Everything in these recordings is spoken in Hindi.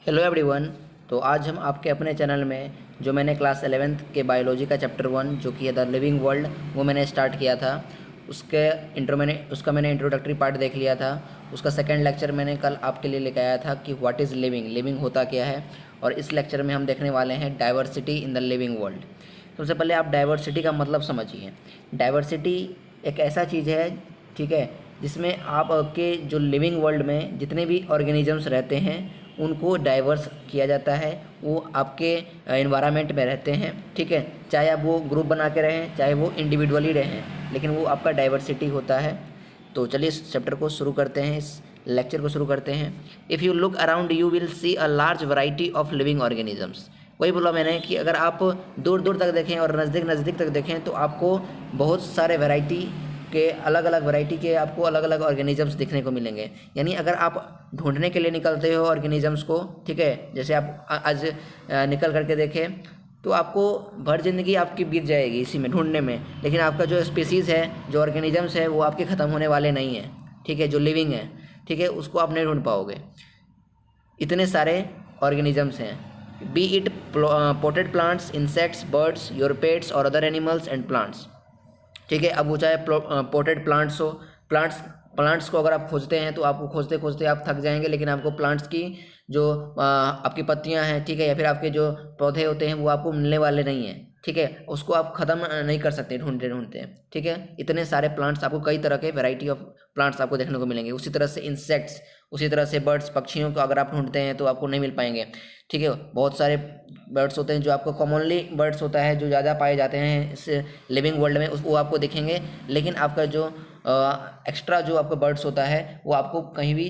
Hello everyone. तो आज हम आपके अपने चैनल में जो मैंने क्लास 11th के बायोलॉजी का चैप्टर 1 जो कि है द लिविंग वर्ल्ड वो मैंने स्टार्ट किया था। उसका मैंने इंट्रोडक्टरी पार्ट देख लिया था। उसका सेकंड लेक्चर मैंने कल आपके लिए लेकर आया था कि व्हाट इज़ लिविंग होता क्या है। और इस लेक्चर में हम देखने वाले हैं diversity in the living world. सबसे पहले आप डाइवर्सिटी का मतलब समझिए। डाइवर्सिटी एक ऐसा चीज़ है, ठीक है, जिसमें आपके जो लिविंग वर्ल्ड में जितने भी ऑर्गेनिजम्स रहते हैं उनको डाइवर्स किया जाता है। वो आपके एनवायरनमेंट में रहते हैं, ठीक है, चाहे आप वो ग्रुप बना के रहें चाहे वो इंडिविजुअली रहें, लेकिन वो आपका डाइवर्सिटी होता है। तो चलिए इस चैप्टर को शुरू करते हैं, इस लेक्चर को शुरू करते हैं। If you look around you will see a large variety of living organisms. वही बोला मैंने कि अगर आप दूर दूर तक देखें और नज़दीक तक देखें तो आपको बहुत सारे वैरायटी के अलग अलग वैरायटी के आपको अलग अलग ऑर्गेनिजम्स दिखने को मिलेंगे। यानी अगर आप ढूंढने के लिए निकलते हो ऑर्गेनिजम्स को, ठीक है, जैसे आप आज निकल करके देखें तो आपको भर ज़िंदगी आपकी बीत जाएगी इसी में ढूंढने में, लेकिन आपका जो स्पीसीज़ है, जो ऑर्गेनिजम्स है, वो आपके ख़त्म होने वाले नहीं हैं, ठीक है, जो लिविंग है, ठीक है, उसको आप नहीं ढूंढ पाओगे। इतने सारे ऑर्गेनिजम्स हैं, B it potted plants, insects, birds, your pets और अदर एनिमल्स एंड प्लांट्स, ठीक है। अब वो चाहे पोटेड प्लांट्स हो, प्लांट्स को अगर आप खोजते हैं तो आपको खोजते खोजते आप थक जाएंगे, लेकिन आपको प्लांट्स की जो आपकी पत्तियां हैं, ठीक है, या फिर आपके जो पौधे होते हैं वो आपको मिलने वाले नहीं हैं, ठीक है, उसको आप ख़त्म नहीं कर सकते ढूंढते ढूंढते, ठीक है। इतने सारे प्लांट्स आपको, कई तरह के वैरायटी ऑफ प्लांट्स आपको देखने को मिलेंगे। उसी तरह से इंसेक्ट्स, उसी तरह से बर्ड्स, पक्षियों को अगर आप ढूंढते हैं तो आपको नहीं मिल पाएंगे, ठीक है। बहुत सारे बर्ड्स होते हैं जो आपको कॉमनली बर्ड्स होता है जो ज़्यादा पाए जाते हैं इस लिविंग वर्ल्ड में, वो आपको दिखेंगे, लेकिन आपका जो एक्स्ट्रा जो आपका बर्ड्स होता है वो आपको कहीं भी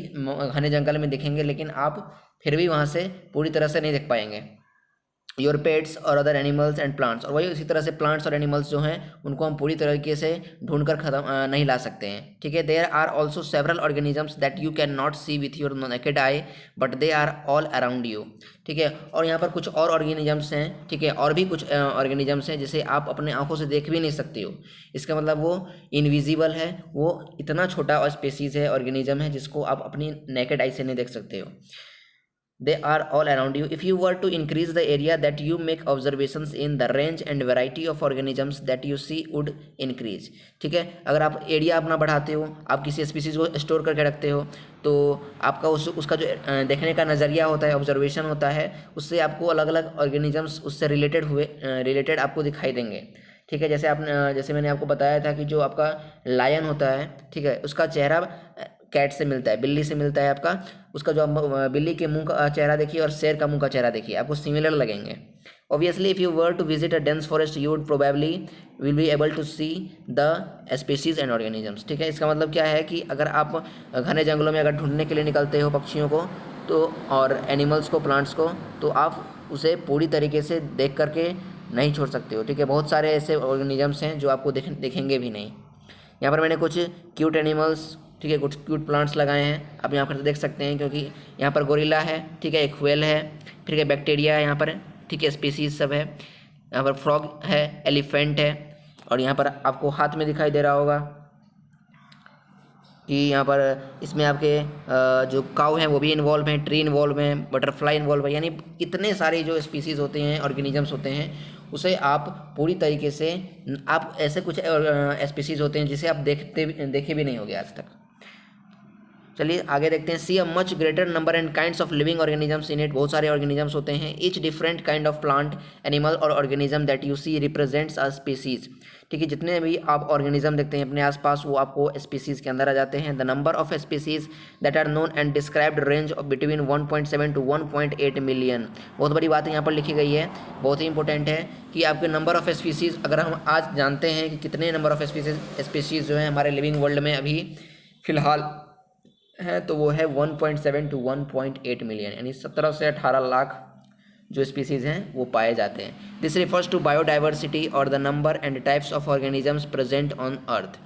घने जंगल में दिखेंगे, लेकिन आप फिर भी वहाँ से पूरी तरह से नहीं देख पाएंगे। योर पेट्स और अदर एनिमल्स एंड प्लांट्स, और वही उसी तरह से प्लांट्स और एनिमल्स जो हैं उनको हम पूरी तरीके से ढूंढ कर ख़त्म नहीं ला सकते हैं, ठीक है। There are also several organisms that you can not see with your naked eye but they are all around you, ठीक है। और यहाँ पर कुछ और ऑर्गेनिजम्स हैं, ठीक है, और भी कुछ ऑर्गेनिजम्स हैं जिसे आप अपने आंखों से देख भी नहीं सकते हो। इसका मतलब वो इनविजिबल है, वो इतना छोटा और स्पेसीज़ है, ऑर्गेनिज्म है जिसको आप अपनी नेकेड आई से नहीं देख सकते हो। They are all around you. If you were to increase the area that you make observations in, the range and variety of organisms that you see would increase, ठीक है। अगर आप एरिया अपना बढ़ाते हो, आप किसी स्पीसीज़ को स्टोर करके रखते हो, तो आपका उसका जो देखने का नज़रिया होता है, ऑब्जर्वेशन होता है, उससे आपको अलग अलग ऑर्गेनिजम्स उससे रिलेटेड आपको दिखाई देंगे, ठीक है। जैसे मैंने आपको बताया था कि जो आपका लायन होता है, ठीक है, उसका चेहरा कैट से मिलता है, बिल्ली से मिलता है आपका। उसका जो बिल्ली के मुंह का चेहरा देखिए और शेर का मुंह का चेहरा देखिए, आपको सिमिलर लगेंगे। Obviously if you were to visit a dense forest you would probably will be able to see the species and organisms, ठीक है। इसका मतलब क्या है कि अगर आप घने जंगलों में अगर ढूंढने के लिए निकलते हो पक्षियों को तो, और एनिमल्स को, प्लांट्स को, तो आप उसे पूरी तरीके से देख करके नहीं छोड़ सकते हो, ठीक है। बहुत सारे ऐसे ऑर्गेनिजम्स हैं जो आपको दिखेंगे भी नहीं। यहाँ पर मैंने कुछ क्यूट एनिमल्स, ठीक है, कुछ क्यूट प्लांट्स लगाए हैं, आप यहाँ पर देख सकते हैं, क्योंकि यहाँ पर गोरिल्ला है, ठीक है, एक व्हेल है, ठीक है, बैक्टीरिया है यहाँ पर, ठीक है, स्पीसीज सब है। यहाँ पर फ्रॉग है, एलिफेंट है, और यहाँ पर आपको हाथ में दिखाई दे रहा होगा कि यहाँ पर इसमें आपके जो काऊ हैं वो भी इन्वॉल्व हैं, ट्री इन्वॉल्व हैं, बटरफ्लाई इन्वॉल्व है। यानी इतने सारे जो स्पीसीज़ होते हैं, ऑर्गेनिजम्स होते हैं, उसे आप पूरी तरीके से, आप ऐसे कुछ स्पीसीज़ होते हैं जिसे आप देखे भी नहीं होंगे आज तक। चलिए आगे देखते हैं। See a much greater number and kinds of living organisms in it, बहुत सारे ऑर्गेनिजम्स होते हैं। Each different kind of plant, animal और organism that you see represents a species, ठीक है। जितने भी आप ऑर्गेनिज्म देखते हैं अपने आसपास वो आपको स्पीसीज के अंदर आ जाते हैं। The number of species that are known and described range of between 1.7 to 1.8 million. बहुत बड़ी बात यहाँ पर लिखी गई है, बहुत ही इंपॉर्टेंट है कि आपके नंबर ऑफ स्पीसीज, अगर हम आज जानते हैं कि कितने नंबर ऑफ स्पीसीज जो है हमारे लिविंग वर्ल्ड में अभी फ़िलहाल है, तो वो है 1.7 to 1.8 मिलियन, यानी 17 से 18 लाख जो स्पीसीज़ हैं वो पाए जाते हैं। दिस रिफर्स टू बायोडाइवर्सिटी और the number and types of organisms present on earth.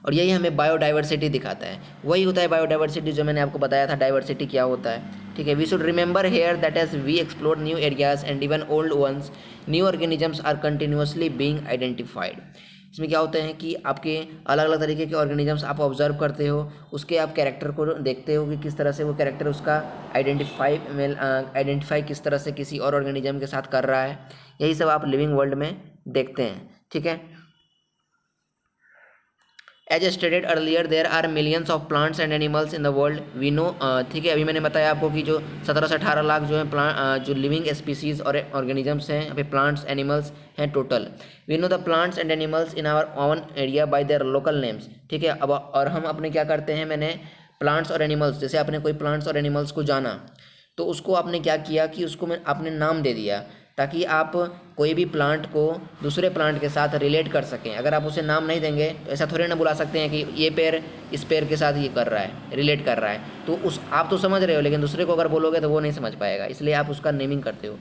और यही हमें बायोडाइवर्सिटी दिखाता है, वही होता है बायोडाइवर्सिटी जो मैंने आपको बताया था डाइवर्सिटी क्या होता है, ठीक है। We should remember here that as we explore new areas and even old ones, new organisms are continuously being identified. इसमें क्या होते हैं कि आपके अलग अलग तरीके के ऑर्गेनिजम्स आप ऑब्जर्व करते हो, उसके आप कैरेक्टर को देखते हो कि किस तरह से वो कैरेक्टर उसका आइडेंटिफाई किस तरह से किसी और ऑर्गेनिज्म के साथ कर रहा है, यही सब आप लिविंग वर्ल्ड में देखते हैं। ठीक है, as stated earlier there are millions of plants and animals in the world we know. ठीक है, अभी मैंने बताया आपको कि जो 17 से 18 लाख जो है जो लिविंग स्पीसीज और ऑर्गेनिजम्स हैं, यहाँ पे प्लांट्स एनिमल्स हैं total. We know the plants and animals in our own area by their local names. ठीक है, अब और हम अपने क्या करते हैं, मैंने प्लांट्स और एनिमल्स, जैसे आपने कोई प्लांट्स और एनिमल्स को जाना तो उसको आपने क्या किया कि उसको मैं आपने नाम दे दिया, ताकि आप कोई भी प्लांट को दूसरे प्लांट के साथ रिलेट कर सकें। अगर आप उसे नाम नहीं देंगे तो ऐसा थोड़ी ना बुला सकते हैं कि ये पेड़ इस पेड़ के साथ ये कर रहा है, रिलेट कर रहा है, तो उस आप तो समझ रहे हो, लेकिन दूसरे को अगर बोलोगे तो वो नहीं समझ पाएगा, इसलिए आप उसका नेमिंग करते हो।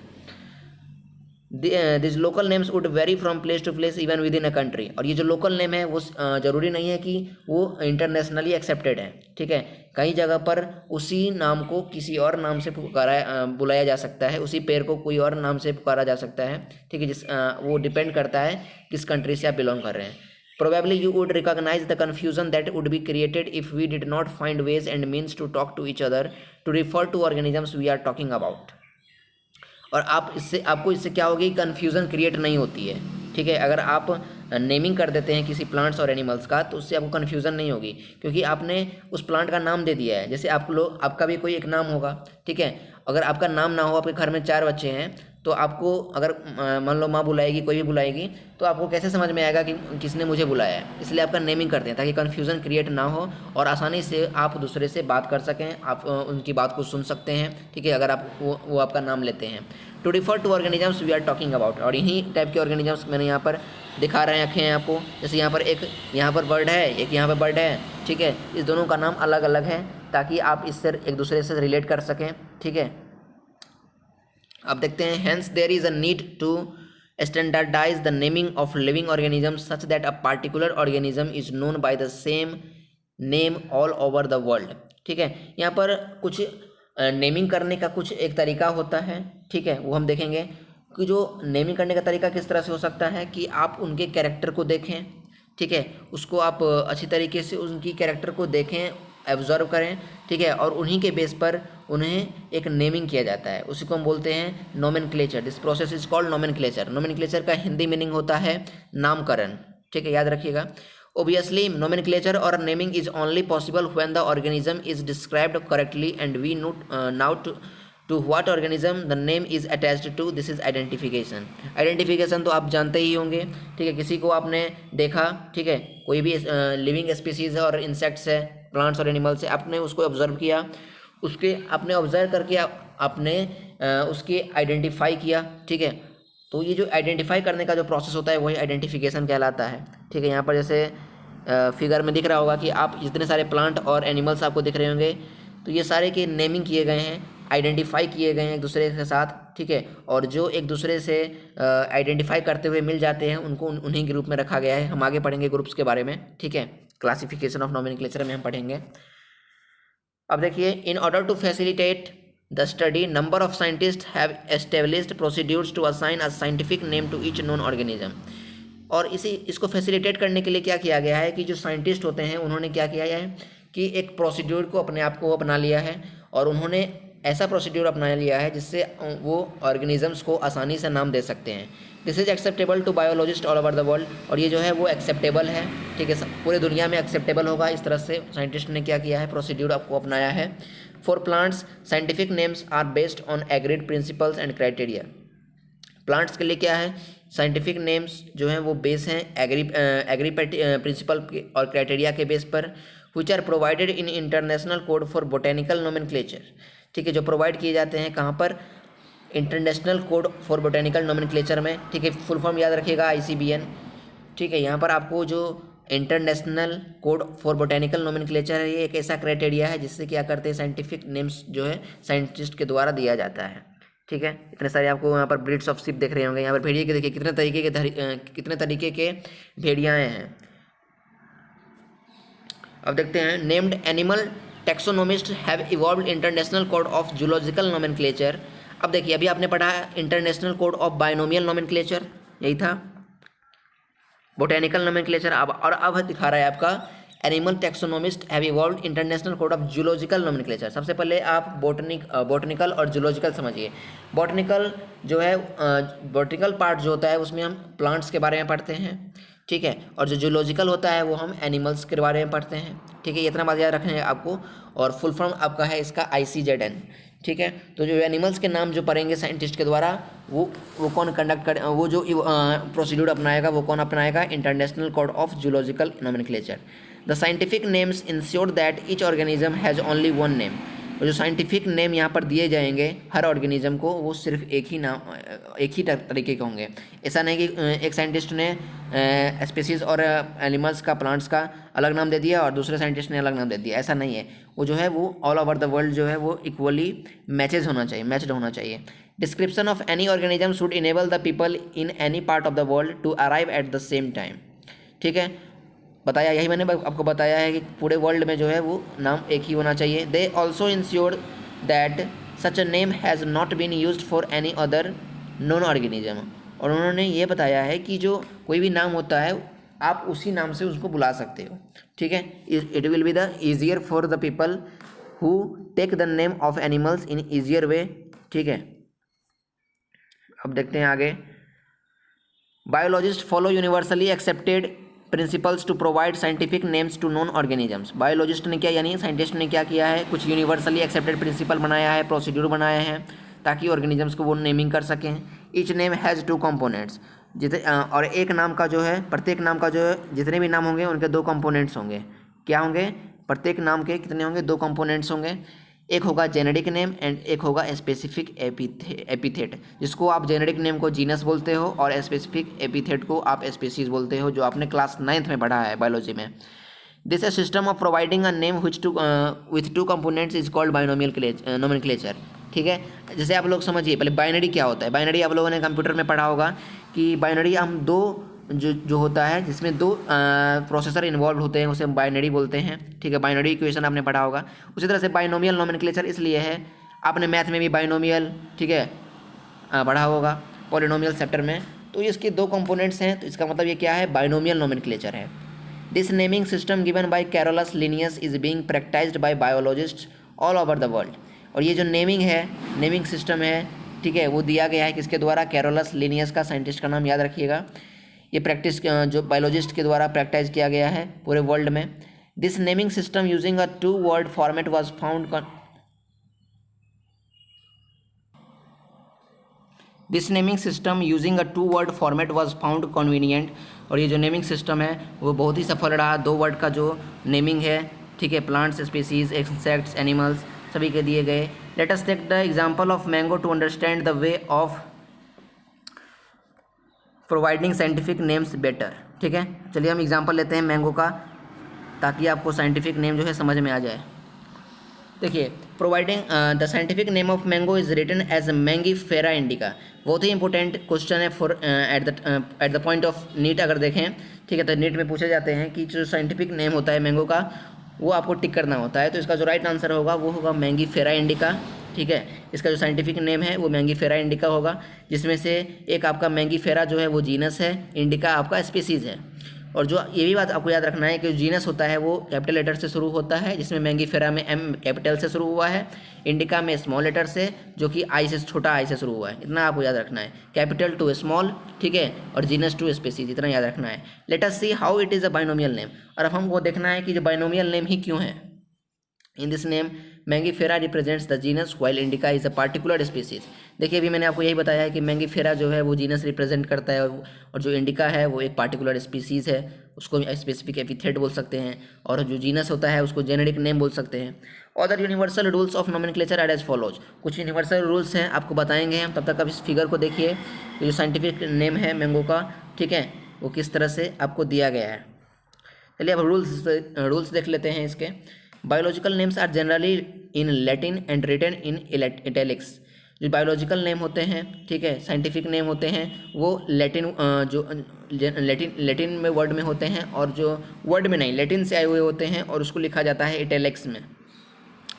This local names would vary from place to place even within a country. और ये जो लोकल नेम है वो ज़रूरी नहीं है कि वो इंटरनेशनली एक्सेप्टेड है। ठीक है, कई जगह पर उसी नाम को किसी और नाम से बुलाया जा सकता है, उसी पेड़ को कोई और नाम से पुकारा जा सकता है। ठीक है, वो डिपेंड करता है किस कंट्री से आप बिलोंग कर रहे हैं। Probably you would recognize the confusion that would be created if we did not find ways and means to talk to each other to refer to organisms we are talking about। और आपको इससे क्या होगी, कन्फ्यूज़न क्रिएट नहीं होती है। ठीक है, अगर आप नेमिंग कर देते हैं किसी प्लांट्स और एनिमल्स का तो उससे आपको कन्फ्यूज़न नहीं होगी, क्योंकि आपने उस प्लांट का नाम दे दिया है। जैसे आपका भी कोई एक नाम होगा। ठीक है, अगर आपका नाम ना हो, आपके घर में 4 बच्चे हैं, तो आपको अगर मान लो माँ बुलाएगी, कोई भी बुलाएगी, तो आपको कैसे समझ में आएगा कि किसने मुझे बुलाया है। इसलिए आपका नेमिंग करते हैं ताकि कन्फ्यूज़न क्रिएट ना हो और आसानी से आप दूसरे से बात कर सकें, आप उनकी बात को सुन सकते हैं। ठीक है, अगर आप वो आपका नाम लेते हैं। To refer to organisms we are talking about, और यही टाइप के ऑर्गेनिजम्स मैंने यहाँ पर दिखा रखे हैं आपको। जैसे यहाँ पर बर्ड है, एक यहाँ पर बर्ड है। ठीक है, इस दोनों का नाम अलग अलग है ताकि आप इससे एक दूसरे से रिलेट कर सकें। ठीक है, अब देखते हैं, hence there is a need to standardize the naming of living organisms such that a particular organism is known by the same name all over the world. ठीक है, यहाँ पर कुछ नेमिंग करने का कुछ एक तरीका होता है। ठीक है, वो हम देखेंगे कि जो नेमिंग करने का तरीका किस तरह से हो सकता है कि आप उनके कैरेक्टर को देखें। ठीक है, उसको आप अच्छी तरीके से उनकी कैरेक्टर को देखें, ऑब्जर्व करें। ठीक है, और उन्हीं के बेस पर उन्हें एक नेमिंग किया जाता है, उसी को हम बोलते हैं nomenclature. This process is called nomenclature. Nomenclature का हिंदी मीनिंग होता है नामकरण। ठीक है, याद रखिएगा। Obviously, nomenclature or naming is only possible when the organism is described correctly and we now to what organism the name is attached to. This is identification. Identification तो आप जानते ही होंगे। ठीक है, किसी को आपने देखा, ठीक है, कोई भी लिविंग स्पीसीज है और इंसेक्ट्स है, प्लांट्स और एनिमल्स है, आपने उसको ऑब्जर्व किया, उसके आपने ऑब्जर्व करके आपने उसके आइडेंटिफाई किया। ठीक है, तो ये जो आइडेंटिफाई करने का जो प्रोसेस होता है वही आइडेंटिफिकेशन कहलाता है। ठीक है, यहाँ पर जैसे फिगर में दिख रहा होगा कि आप जितने सारे प्लांट और एनिमल्स आपको दिख रहे होंगे, तो ये सारे के नेमिंग किए गए हैं, आइडेंटिफाई किए गए हैं एक दूसरे के साथ। ठीक है, और जो एक दूसरे से आइडेंटिफाई करते हुए मिल जाते हैं उनको उन्हीं ग्रुप में रखा गया है। हम आगे पढ़ेंगे ग्रुप्स के बारे में। ठीक है, क्लासिफिकेशन ऑफ नोमेनक्लेचर में हम पढ़ेंगे। अब देखिए, in order to facilitate the study, number of scientists have established procedures to assign a scientific name to each known organism। और इसको फैसिलिटेट करने के लिए क्या किया गया है कि जो साइंटिस्ट होते हैं उन्होंने क्या किया है कि एक प्रोसीड्यूर को अपने आप को अपना लिया है, और उन्होंने ऐसा प्रोसीड्यूर अपना लिया है जिससे वो ऑर्गेनिजम्स को आसानी से नाम दे सकते हैं। This is acceptable to biologist all over the world, और ये जो है वो एक्सेप्टेबल है। ठीक है, पूरे दुनिया में एक्सेप्टेबल होगा। इस तरह से साइंटिस्ट ने क्या किया है, प्रोसीड्यूर आपको अपनाया है। For plants scientific names are based on agreed principles and criteria. Plants के लिए क्या है, साइंटिफिक नेम्स जो हैं वो बेस हैं एग्री प्रिंसिपल और क्राइटेरिया के बेस पर, which are provided in international code for botanical nomenclature. ठीक है, जो प्रोवाइड किए जाते हैं कहाँ पर, international code for botanical nomenclature में। ठीक है, फुल फॉर्म याद रखिएगा, ICBN। ठीक है, यहाँ पर आपको जो international code for botanical nomenclature है, ये एक ऐसा क्राइटेरिया है जिससे क्या करते हैं, साइंटिफिक नेम्स जो है साइंटिस्ट के द्वारा दिया जाता है। ठीक है, इतने सारे आपको यहाँ पर ब्रीड्स ऑफ शिप देख रहे होंगे। यहाँ पर भेड़िए के देखिए कितने तरीके के भेड़ियाएँ हैं। अब देखते हैं, named animal taxonomist have evolved international code of zoological nomenclature. अब देखिए, अभी आपने पढ़ा international code of binomial nomenclature, यही था बोटेनिकल नोमेनक्लेचर। अब दिखा रहा है आपका animal taxonomist have evolved international code of zoological nomenclature. सबसे पहले आप बोटनिकल और जूलॉजिकल समझिए। बॉटनिकल जो है बॉटनिकल पार्ट जो होता है उसमें हम प्लांट्स के बारे में पढ़ते हैं, ठीक है, और जो जूलॉजिकल होता है वो हम एनिमल्स के बारे में पढ़ते हैं, ठीक है। ये इतना बात याद रखना है आपको। और फुल फॉर्म आपका है इसका ICZN, ठीक है। तो जो एनिमल्स के नाम जो पढ़ेंगे साइंटिस्ट के द्वारा वो कौन कंडक्ट कर, वो जो प्रोसीड्यूर अपनाएगा वो कौन अपनाएगा, international code of zoological nomenclature. The scientific names ensure that each organism has only one name. और जो साइंटिफिक नेम यहाँ पर दिए जाएंगे हर ऑर्गेनिज्म को वो सिर्फ एक ही तरीके के होंगे। ऐसा नहीं कि एक साइंटिस्ट ने स्पीसीज और एनिमल्स का, प्लांट्स का अलग नाम दे दिया और दूसरे साइंटिस्ट ने अलग नाम दे दिया, ऐसा नहीं है। वो जो है वो ऑल ओवर द वर्ल्ड जो है वो इक्वली मैच्ड होना चाहिए। Description of any organism should enable the people in any part of the world to arrive at the same time, ठीक है। बताया, यही मैंने आपको बताया है कि पूरे वर्ल्ड में जो है वो नाम एक ही होना चाहिए। They also ensure that such a name has not been used for any other known organism. और उन्होंने ये बताया है कि जो कोई भी नाम होता है आप उसी नाम से उसको बुला सकते हो, ठीक है। It will be the easier for the people who take the name of animals in easier way, ठीक है। अब देखते हैं आगे। Biologist follow universally accepted principles to provide scientific names to known organisms. Biologist ने क्या, यानी साइंटिस्ट ने क्या किया है, कुछ यूनिवर्सली एक्सेप्टेड प्रिंसिपल बनाया है, प्रोसीड्यूर बनाया है ताकि ऑर्गेनिजम्स को वो नेमिंग कर सकें। ईच नेम हैज़ 2 कंपोनेंट्स, और एक नाम का जो है, प्रत्येक नाम का जो है जितने भी नाम होंगे उनके 2 कंपोनेंट्स होंगे। क्या होंगे, प्रत्येक नाम के कितने होंगे, 2 कंपोनेंट्स होंगे। एक होगा जेनेरिक नेम एंड एक होगा स्पेसिफिक एपिथेट, जिसको आप जेनेरिक नेम को जीनस बोलते हो और स्पेसिफिक एपिथेट को आप स्पीसीज बोलते हो, जो आपने क्लास 9th में पढ़ा है बायोलॉजी में। This A system of providing a name with 2 components is called binomial nomenclature, ठीक है। जैसे आप लोग समझिए, पहले बाइनरी क्या होता है। बाइनरी आप लोगों ने कंप्यूटर में पढ़ा होगा कि बाइनरी हम 2 जो होता है जिसमें 2 प्रोसेसर इन्वॉल्व होते हैं उसे बाइनरी बोलते हैं, ठीक है। बाइनरी इक्वेशन आपने पढ़ा होगा। उसी तरह से बाइनोमियल नोमेनक्लेचर इसलिए है, आपने मैथ में भी बाइनोमियल, ठीक है, पढ़ा होगा पॉलिनोमियल चैप्टर में। तो इसके 2 कंपोनेंट्स हैं, तो इसका मतलब ये क्या है, बाइनोमियल नोमेनक्लेचर है। This naming system given by Carolus Linnaeus is being practised by biologists all over the world. और ये जो नेमिंग सिस्टम है, ठीक है, वो दिया गया है किसके द्वारा, कैरोलस लिनियस का, साइंटिस्ट का नाम याद रखिएगा। ये प्रैक्टिस जो बायोलॉजिस्ट के द्वारा प्रैक्टिस किया गया है पूरे वर्ल्ड में। This naming system using a 2 word format was found this naming system using a 2 word format was found convenient. और ये जो नेमिंग सिस्टम है वो बहुत ही सफल रहा। 2 वर्ड का जो नेमिंग है, ठीक है, प्लांट्स, स्पीसीज, इंसेक्ट्स, एनिमल्स सभी के दिए गए। Let us take the example of mango to understand the way of providing scientific names better, ठीक है। चलिए हम एग्जांपल लेते हैं मैंगो का, ताकि आपको साइंटिफिक नेम जो है समझ में आ जाए। देखिए, providing the scientific name of mango is written as Mangifera indica. बहुत ही इंपॉर्टेंट क्वेश्चन है for at the point of NEET. अगर देखें, ठीक है, तो नीट में पूछे जाते हैं कि जो साइंटिफिक नेम होता है मैंगो का वो आपको टिक करना होता है। तो इसका जो राइट आंसर होगा वो होगा मैंगीफेरा इंडिका, ठीक है। इसका जो साइंटिफिक नेम है वो मैंगीफेरा इंडिका होगा, जिसमें से एक आपका मैंगीफेरा जो है वो जीनस है, इंडिका आपका स्पीसीज़ है। और जो ये भी बात आपको याद रखना है कि जीनस होता है वो कैपिटल लेटर से शुरू होता है, जिसमें मैंगीफेरा में M कैपिटल से शुरू हुआ है, इंडिका में स्मॉल लेटर से, जो कि आई से, छोटा आई से शुरू हुआ है। इतना आपको याद रखना है, कैपिटल टू स्मॉल, ठीक है, और जीनस टू स्पीसीज, इतना याद रखना है। Let us see how it is a binomial name. और अब हमको देखना है कि जो बाइनोमियल नेम ही क्यों है। In this name Mangifera represents the genus while indica is a particular species. देखिए, अभी मैंने आपको यही बताया है कि मैंगीफेरा जो है वो जीनस रिप्रेजेंट करता है, और जो इंडिका है वो एक पार्टिकुलर स्पीसीज़ है, उसको स्पेसिफिक एपिथेट बोल सकते हैं। और जो जीनस होता है उसको जेनेरिक नेम बोल सकते हैं। Other universal rules of nomenclature are as follows. कुछ यूनिवर्सल रूल्स हैं, आपको बताएंगे हम। तब तक अब इस फिगर को देखिए, जो साइंटिफिक नेम है मैंगो का, ठीक है, वो किस तरह से आपको दिया गया है। चलिए अब रूल्स देख लेते हैं इसके। Biological names are generally in Latin and written in italics. जो बायोलॉजिकल नेम होते हैं, ठीक है, साइंटिफिक नेम होते हैं, वो लैटिन में वर्ड में होते हैं, और जो वर्ड में नहीं, लैटिन से आए हुए होते हैं, और उसको लिखा जाता है इटैलिक्स में।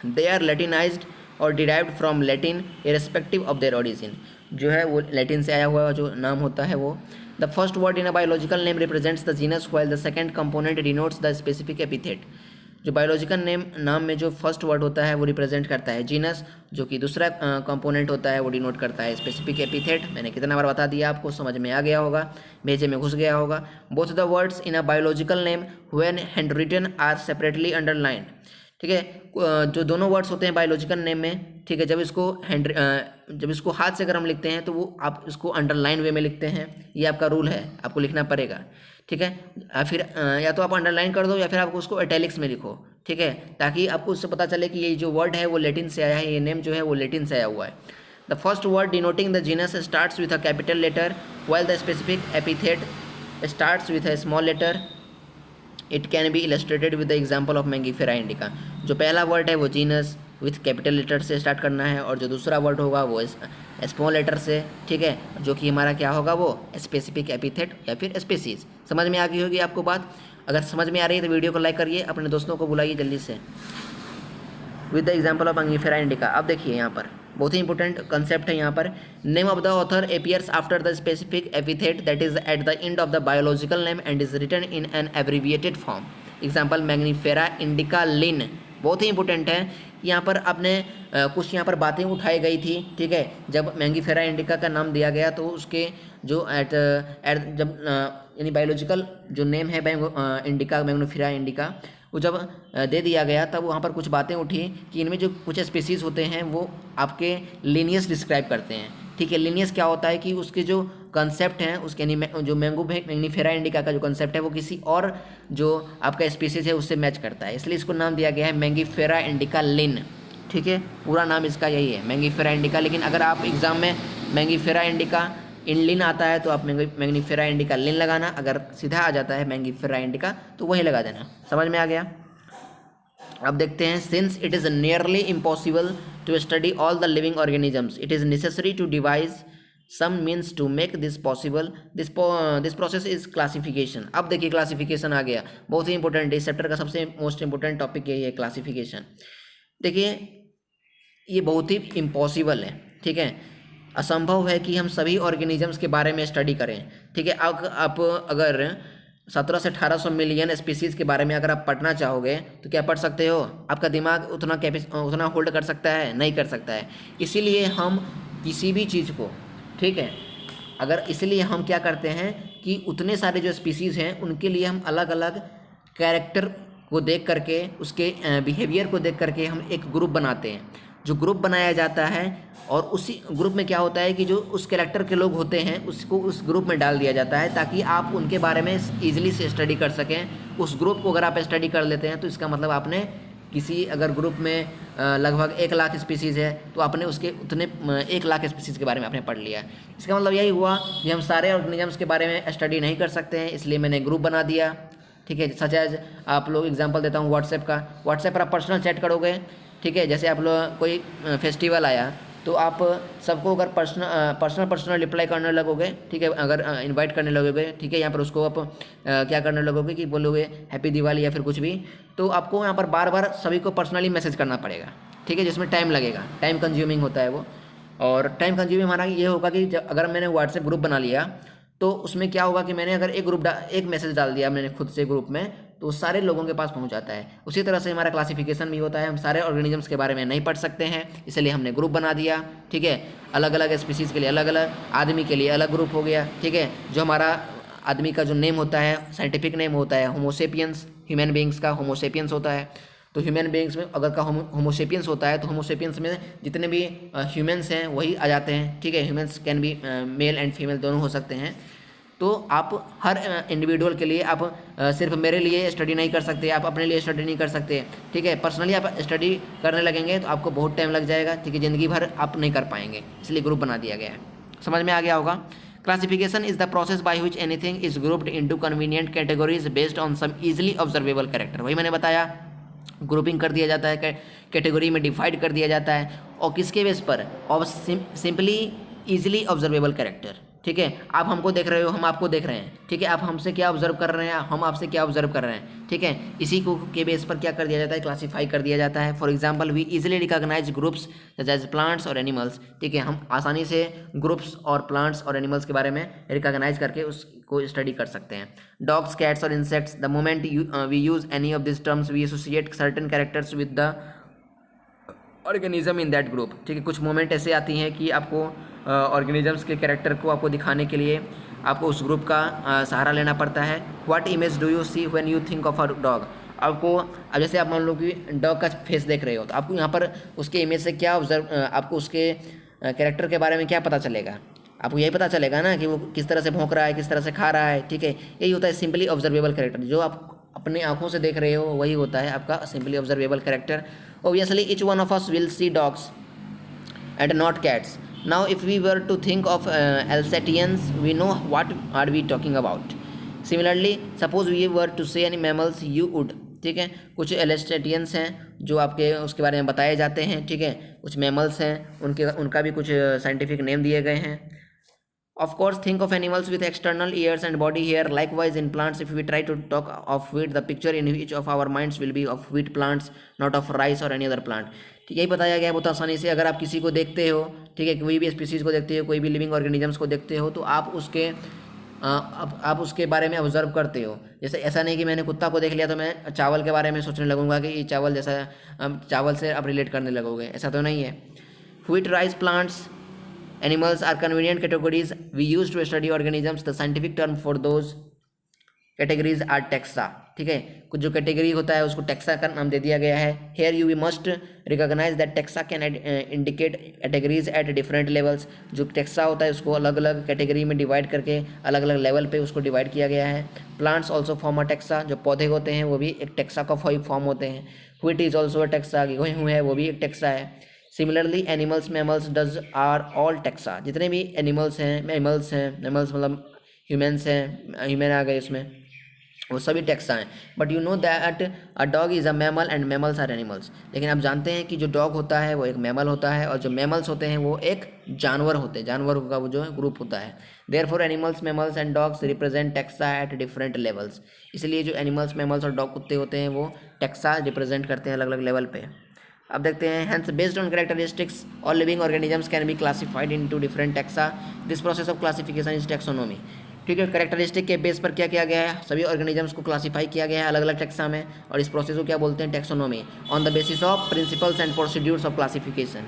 दे आर लैटिनाइज्ड और derived from Latin irrespective of their origin, जो है वो लैटिन से आया हुआ जो नाम होता है वो। The first word in a biological name represents the genus while the second component denotes the specific epithet. जो बायोलॉजिकल नाम में जो फर्स्ट वर्ड होता है वो रिप्रेजेंट करता है जीनस, जो कि दूसरा कंपोनेंट होता है वो डिनोट करता है स्पेसिफिक एपिथेट। मैंने कितना बार बता दिया, आपको समझ में आ गया होगा, भेजे में घुस गया होगा। Both the words in a biological name when hand written are separately underlined. ठीक है, जो दोनों वर्ड्स होते हैं बायोलॉजिकल नेम में, ठीक है, जब इसको हाथ से अगर हम लिखते हैं तो वो आप इसको अंडरलाइन वे में लिखते हैं, ये आपका रूल है, आपको लिखना पड़ेगा। ठीक है, फिर या तो आप अंडरलाइन कर दो या फिर आप उसको इटैलिक्स में लिखो। ठीक है, ताकि आपको उससे पता चले कि ये जो वर्ड है वो लैटिन से आया है, ये नेम जो है वो लैटिन से आया हुआ है। The first word denoting the genus starts with a capital letter while the specific epithet starts with a small letter. It can be illustrated with the example of Mangifera indica. जो पहला वर्ड है वो जीनस विथ कैपिटल लेटर से स्टार्ट करना है, और जो दूसरा वर्ड होगा वो स्मॉल लेटर से। ठीक है, जो कि हमारा क्या होगा वो स्पेसिफिक एपिथेट या फिर स्पीसीज। समझ में आ गई होगी आपको बात? अगर समझ में आ रही है तो वीडियो को लाइक करिए, अपने दोस्तों को बुलाइए जल्दी से। With the example of Mangifera indica. अब देखिए यहाँ पर बहुत ही इंपॉर्टेंट कंसेप्ट है यहाँ पर। Name of the author appears after the specific epithet that is at the end of the biological name and is written in an abbreviated form. Example Mangifera indica Linn. बहुत ही इंपॉर्टेंट है। यहाँ पर आपने कुछ यहाँ पर बातें उठाई गई थी। ठीक है, जब मैंगीफेरा इंडिका का नाम दिया गया तो उसके जो जब यानी बायोलॉजिकल जो नेम है इंडिका, मैंगनीफेरा इंडिका, वो जब दे दिया गया तब वहाँ पर कुछ बातें उठी कि इनमें जो कुछ स्पीसीज़ होते हैं वो आपके लीनियस डिस्क्राइब करते हैं। ठीक है, लीनियस क्या होता है कि उसके जो कंसेप्ट हैं, उसके जो मैंगनीफेरा इंडिका का जो कंसेप्ट है वो किसी और जो आपका स्पीसीज है उससे मैच करता है, इसलिए इसको नाम दिया गया है मैंगीफेरा इंडिका लिन। ठीक है, पूरा नाम इसका यही है मैंगीफेरा इंडिका। लेकिन अगर आप एग्जाम में मैंगीफेरा इंडिका लिन आता है तो आप मैंगनीफेरा इंडिका लिन लगाना, अगर सीधा आ जाता है मैंगीफेरा इंडिका तो वही लगा देना। समझ में आ गया? अब देखते हैं। Since it is nearly impossible to study all the living organisms it is necessary to devise some means to make this possible. This process is classification. अब देखिए क्लासिफिकेशन आ गया, बहुत ही इंपॉर्टेंट है। इस चैप्टर का सबसे मोस्ट इंपॉर्टेंट टॉपिक यही है, क्लासिफिकेशन। देखिए ये बहुत ही इम्पॉसिबल है। ठीक है, असंभव है कि हम सभी ऑर्गेनिजम्स के बारे में स्टडी करें। ठीक है, आप अगर 17 से 1800 मिलियन स्पीसीज़ के बारे में अगर आप पढ़ना चाहोगे तो क्या पढ़ सकते हो? आपका दिमाग उतना होल्ड कर सकता है? नहीं कर सकता है। इसीलिए हम किसी भी चीज़ को, ठीक है, अगर इसलिए हम क्या करते हैं कि उतने सारे जो स्पीसीज़ हैं उनके लिए हम अलग अलग कैरेक्टर को देख करके, उसके बिहेवियर को देख करके हम एक ग्रुप बनाते हैं। जो ग्रुप बनाया जाता है और उसी ग्रुप में क्या होता है कि जो उस कैरेक्टर के लोग होते हैं उसको उस ग्रुप में डाल दिया जाता है ताकि आप उनके बारे में ईजिली से स्टडी कर सकें। उस ग्रुप को अगर आप स्टडी कर लेते हैं तो इसका मतलब आपने किसी अगर ग्रुप में लगभग 1 लाख स्पीसीज़ है तो आपने उसके उतने 1 लाख स्पीसीज़ के बारे में आपने पढ़ लिया। इसका मतलब यही हुआ कि हम सारे ऑर्गेनिजम्स के बारे में स्टडी नहीं कर सकते हैं, इसलिए मैंने ग्रुप बना दिया। ठीक है, सच एज आप लोग एग्जांपल देता हूँ व्हाट्सएप का। व्हाट्सएप पर आप पर्सनल चैट करोगे। ठीक है, जैसे आप लोग कोई फेस्टिवल आया तो आप सबको अगर पर्सनल रिप्लाई करने लगोगे, ठीक है, अगर इनवाइट करने लगोगे, ठीक है, यहाँ पर उसको आप क्या करने लगोगे कि बोलोगे हैप्पी दिवाली या फिर कुछ भी, तो आपको यहाँ पर बार बार सभी को पर्सनली मैसेज करना पड़ेगा। ठीक है, जिसमें टाइम लगेगा, टाइम कंज्यूमिंग होता है वो। और टाइम कंज्यूमिंग हमारा ये होगा कि अगर मैंने व्हाट्सएप ग्रुप बना लिया तो उसमें क्या होगा कि मैंने अगर एक मैसेज डाल दिया मैंने खुद से ग्रुप में तो सारे लोगों के पास पहुंच जाता है। उसी तरह से हमारा क्लासिफिकेशन भी होता है। हम सारे ऑर्गेनिजम्स के बारे में नहीं पढ़ सकते हैं, इसलिए हमने ग्रुप बना दिया। ठीक है, अलग अलग स्पीसीज़ के लिए अलग अलग, आदमी के लिए अलग ग्रुप हो गया। ठीक है, जो हमारा आदमी का जो नेम होता है, साइंटिफिक नेम होता है होमोसेपियंस, ह्यूमन बींग्स का होमोसेपियंस होता है। तो ह्यूमन बींग्स में अगर का होमोसेपियंस होता है तो होमोसेपियंस में जितने भी ह्यूमन्स हैं वही आ जाते हैं। ठीक है, humans can be male and female दोनों हो सकते हैं। तो आप हर इंडिविजुअल के लिए आप सिर्फ मेरे लिए स्टडी नहीं कर सकते, आप अपने लिए स्टडी नहीं कर सकते। ठीक है, पर्सनली आप स्टडी करने लगेंगे तो आपको बहुत टाइम लग जाएगा। ठीक है, ज़िंदगी भर आप नहीं कर पाएंगे, इसलिए ग्रुप बना दिया गया है। समझ में आ गया होगा? Classification is the process by which anything is grouped into convenient categories based on some easily observable character. वही मैंने बताया, ग्रुपिंग कर दिया जाता है, कैटेगरी में डिवाइड कर दिया जाता है, और किसके बेस पर? और सिंपली ईजिली ऑब्जर्वेबल कैरेक्टर। ठीक है, आप हमको देख रहे हो, हम आपको देख रहे हैं, ठीक है, आप हमसे क्या ऑब्जर्व कर रहे हैं, हम आपसे क्या ऑब्जर्व कर रहे हैं, ठीक है। इसी को के बेस पर क्या कर दिया जाता है, क्लासीफाई कर दिया जाता है। For example we easily recognize groups such as plants और एनिमल्स, ठीक है, हम आसानी से ग्रुप्स और प्लांट्स और एनिमल्स के बारे में रिकॉग्नाइज करके उसको स्टडी कर सकते हैं। डॉग्स, कैट्स और insects, the moment we use any of this terms we associate certain characters with the organism in that group, ठीक है। कुछ मोमेंट ऐसे आती हैं कि आपको ऑर्गेनिजम्स के कैरेक्टर को आपको दिखाने के लिए आपको उस ग्रुप का सहारा लेना पड़ता है। What image do you see when you think of a dog, आपको अब जैसे आप मान लो कि डॉग का फेस देख रहे हो, तो आपको यहाँ पर उसके इमेज से क्या ऑब्जर्व, आपको उसके कैरेक्टर के बारे में क्या पता चलेगा, आपको यही पता चलेगा ना कि वो किस तरह से भौंक रहा है, किस तरह से खा रहा है, ठीक है। यही होता है सिंपली ऑब्जर्वेबल कैरेक्टर, जो आप अपने आंखों से देख रहे हो वही होता है आपका simply observable character. Obviously each one of us will see dogs and not cats. Now if we were to think of Alsatians, we know what are we talking about. Similarly, suppose we were to say any mammals, you would, ठीक है। कुछ एल्सेटियंस हैं जो आपके उसके बारे में बताए जाते हैं, ठीक है। कुछ मैमल्स हैं, उनका भी कुछ साइंटिफिक नेम दिए गए हैं। Of course, think of animals with external ears and body hair. Likewise, in plants, if we try to talk of wheat, the picture in each of our minds will be of wheat plants, not of rice or any other plant. ठीक है, यही बताया गया है बहुत आसानी से। अगर आप किसी को देखते हो, ठीक है, कोई भी स्पीसीज़ को देखते हो, कोई भी लिविंग ऑर्गेनिजम्स को देखते हो, तो आप उसके बारे में ऑब्जर्व करते हो। जैसे ऐसा नहीं कि मैंने कुत्ता को देख लिया तो मैं चावल के बारे में सोचने लगूंगा कि ये चावल जैसा, चावल से आप रिलेट करने लगोगे, ऐसा तो नहीं है। Wheat, rice, plants, animals are convenient categories we use to study organisms. The scientific term for those categories are taxa, ठीक है। कुछ जो कैटेगरी होता है उसको टैक्सा का नाम दे दिया गया है। Here you must recognize that taxa can indicate categories at different levels. जो टैक्सा होता है उसको अलग अलग कैटेगरी में डिवाइड करके अलग अलग लेवल पे उसको डिवाइड किया गया है। Plants also form a taxa, जो पौधे होते हैं वो भी एक टैक्सा का फॉर्म होते हैं। Wheat is also a taxa, गेहूँ है वो भी एक टैक्सा है। Similarly animals, mammals, dogs are all taxa, जितने भी एनिमल्स हैं, मैमल्स मतलब ह्यूमन्स हैं, ह्यूमन आ गए इसमें, वो सभी टैक्सा हैं। But you know that a dog is a mammal and mammals are animals, लेकिन आप जानते हैं कि जो डॉग होता है वो एक मैमल होता है और जो मैमल्स होते हैं वो एक जानवर होते हैं, जानवरों का वो जो है ग्रुप होता है। Therefore animals, mammals and dogs represent taxa at different levels, इसलिए जो एनिमल्स, मैमल्स और डॉग कुत्ते होते हैं वो टैक्सा रिप्रेजेंट करते हैं अलग अलग लेवल पे। अब देखते हैं, हैंस बेस्ड ऑन कैरेक्टरिस्टिक्स और living organisms can be classified into different taxa. This process of classification is taxonomy, ठीक है। कैरेक्टरिस्टिक के बेस पर क्या किया गया है, सभी ऑर्गेनिजम्स को क्लासीफाई किया गया है अलग अलग टैक्सा में, और इस प्रोसेस को क्या बोलते हैं, taxonomy, on the basis of principles and procedures of classification.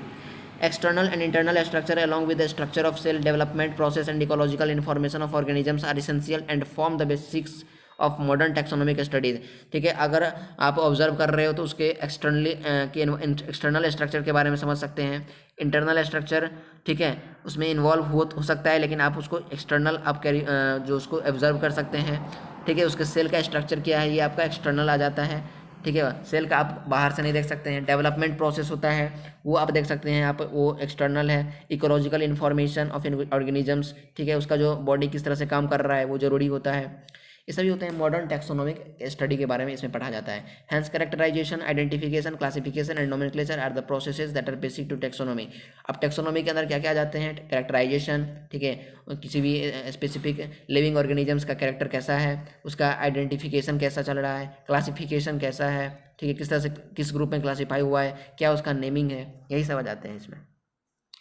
External and internal structure along with the structure of cell development process and ecological information of organisms are essential and form the basics of modern taxonomic studies, ठीक है। अगर आप ऑब्जर्व कर रहे हो तो उसके एक्सटर्नल स्ट्रक्चर के बारे में समझ सकते हैं, इंटरनल स्ट्रक्चर, ठीक है, उसमें इन्वॉल्व हो सकता है, लेकिन आप उसको एक्सटर्नल आप जो उसको ऑब्जर्व कर सकते हैं, ठीक है। उसके सेल का स्ट्रक्चर क्या है ये आपका एक्सटर्नल आ जाता है, ठीक है। सेल का आप बाहर से नहीं देख सकते हैं। डेवलपमेंट प्रोसेस होता है वो आप देख सकते हैं, आप वो एक्सटर्नल है। इकोलॉजिकल इन्फॉर्मेशन ऑफ ऑर्गेनिजम्स, ठीक है, उसका जो बॉडी किस तरह से काम कर रहा है वो ज़रूरी होता है। ये सभी होते हैं मॉडर्न टैक्सोनॉमिक स्टडी के बारे में इसमें पढ़ा जाता है। Hence characterization, identification, classification and nomenclature are the processes that are basic to taxonomy. अब टैक्सोनॉमी के अंदर क्या क्या आ जाते हैं, कैरेक्टराइजेशन, ठीक है, किसी भी स्पेसिफिक लिविंग ऑर्गेनिजम्स का कैरेक्टर कैसा है, उसका आइडेंटिफिकेशन कैसा चल रहा है, क्लासिफिकेशन कैसा है, ठीक है, किस तरह से किस ग्रुप में क्लासीफाई हुआ है, क्या उसका नेमिंग है, यही सब आ जाते हैं इसमें।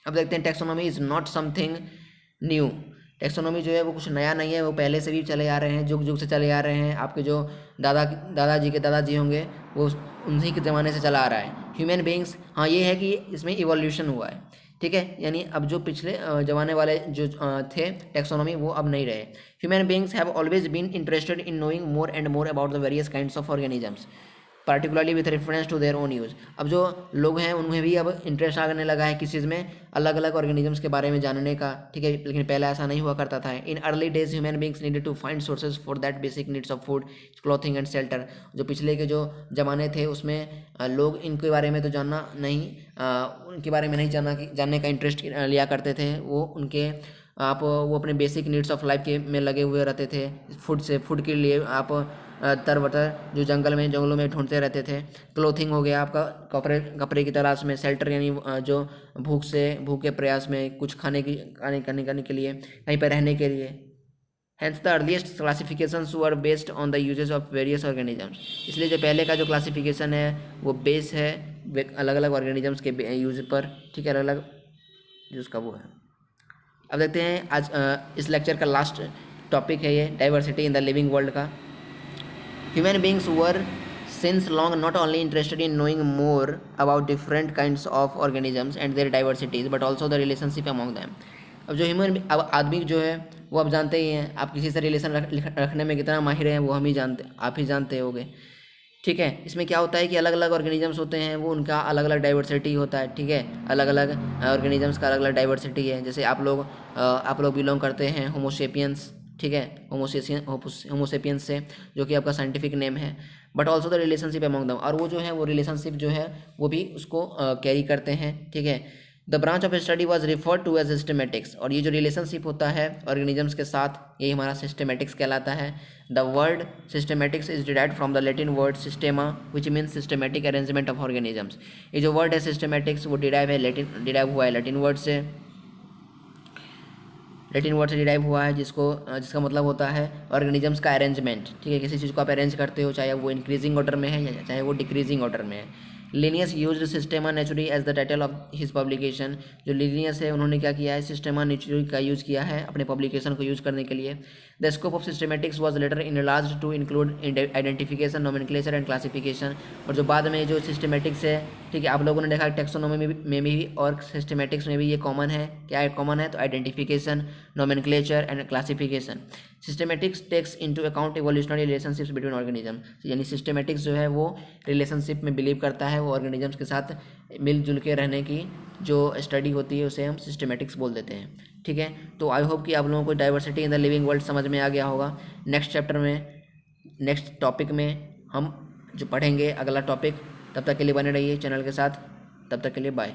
अब देखते हैं, taxonomy is not something new. Taxonomy जो है वो कुछ नया नहीं है, वो पहले से भी चले आ रहे हैं, जुग जुग से चले आ रहे हैं। आपके जो दादाजी के दादाजी होंगे वो उन्हीं के ज़माने से चला आ रहा है। ह्यूमन बीइंग्स, हाँ ये है कि इसमें इवोल्यूशन हुआ है, ठीक है, यानी अब जो पिछले ज़माने वाले जो थे टैक्सोनॉमी वो अब नहीं रहे। Human beings have always been interested in knowing more and more about the various kinds of organisms, particularly with reference to their own use. अब जो लोग हैं उनमें भी अब इंटरेस्ट आने लगा है किस चीज़ में, अलग अलग ऑर्गेनिजम्स के बारे में जानने का, ठीक है, लेकिन पहले ऐसा नहीं हुआ करता था। In early days human beings needed to find sources for that basic needs of food, clothing and shelter. जो पिछले के जो ज़माने थे उसमें लोग इनके बारे में तो जानना नहीं, उनके बारे में नहीं जानने का इंटरेस्ट लिया करते थे। वो अपने बेसिक नीड्स ऑफ लाइफ के में लगे हुए रहते थे। फूड के लिए आप तरबतर जो जंगलों में ढूंढते रहते थे। क्लोथिंग हो गया आपका, कपड़े की तलाश में। शेल्टर यानी जो भूख के प्रयास में, कुछ खाने के लिए, कहीं पर रहने के लिए। Hence the earliest classifications were based on the uses of various organisms। इसलिए जो पहले का जो क्लासिफिकेशन है वो बेस है अलग अलग ऑर्गेनिजम्स के यूज पर, ठीक है, अलग अलग जो उसका वो है। अब देखते हैं आज इस लेक्चर का लास्ट टॉपिक है ये, diversity in the living world का। Human beings were since long not only interested in knowing more about different kinds of organisms and their diversities but also the relationship among them। अब जो अब आदमी जो है वो आप जानते ही हैं, आप किसी से रिलेशन रखने में कितना माहिर हैं वो आप ही जानते होगे, ठीक है। इसमें क्या होता है कि अलग अलग ऑर्गेनिजम्स होते हैं, वो उनका अलग अलग डाइवर्सिटी होता है, ठीक है। अलग अलग ऑर्गेनिजम्स का अलग अलग डाइवर्सिटी है। जैसे आप लोग बिलोंग करते हैं होमोसेपियंस, ठीक है, होमोसेपियंस से, जो कि आपका साइंटिफिक नेम है। But also the relationship among दम, और वो जो है वो रिलेशनशिप जो है वो भी उसको कैरी करते हैं, ठीक है। The branch of study was referred to as systematics, और ये जो रिलेशनशिप होता है ऑर्गेनिजम्स के साथ यही हमारा सिस्टमेटिक्स कहलाता है। The word systematics is derived from the Latin word systema which means systematic arrangement of organisms. ये जो वर्ड है सिस्टमेटिक्स वो डिराइव हुआ है लैटिन वर्ड से डिराइव हुआ है, जिसका मतलब होता है ऑर्गेनिजम्स का अरेंजमेंट, ठीक है। किसी चीज़ को आप अरेंज करते हो, चाहे वो इंक्रीजिंग ऑर्डर में है या चाहे वो डिक्रीजिंग ऑर्डर में है। Linnaeus used Systema Naturae as the title of his publication. जो लिनियस है उन्होंने क्या किया है, सिस्टेमा नेचुरी का यूज़ किया है अपने पब्लिकेशन को यूज़ करने के लिए। The scope of systematics was later enlarged to include identification, nomenclature and classification. और जो बाद में जो सिस्टमेटिक्स है, ठीक है, आप लोगों ने देखा टेक्सोनोमी में भी और सिस्टमेटिक्स में भी ये कॉमन है। क्या कॉमन है? तो identification, nomenclature and classification. Systematics takes into account evolutionary relationships between organism, यानी सिस्टमेटिक्स जो है वो रिलेशनशिप में बिलीव करता है, वो ऑर्गेनिजम्स के साथ मिलजुल के रहने की जो स्टडी होती है उसे हम सिस्टमेटिक्स बोल देते हैं, ठीक है। तो आई होप कि आप लोगों को diversity in the living world समझ में आ गया होगा। नेक्स्ट चैप्टर में, नेक्स्ट टॉपिक में हम जो पढ़ेंगे अगला टॉपिक, तब तक के लिए बने रहिए चैनल के साथ। तब तक के लिए बाय।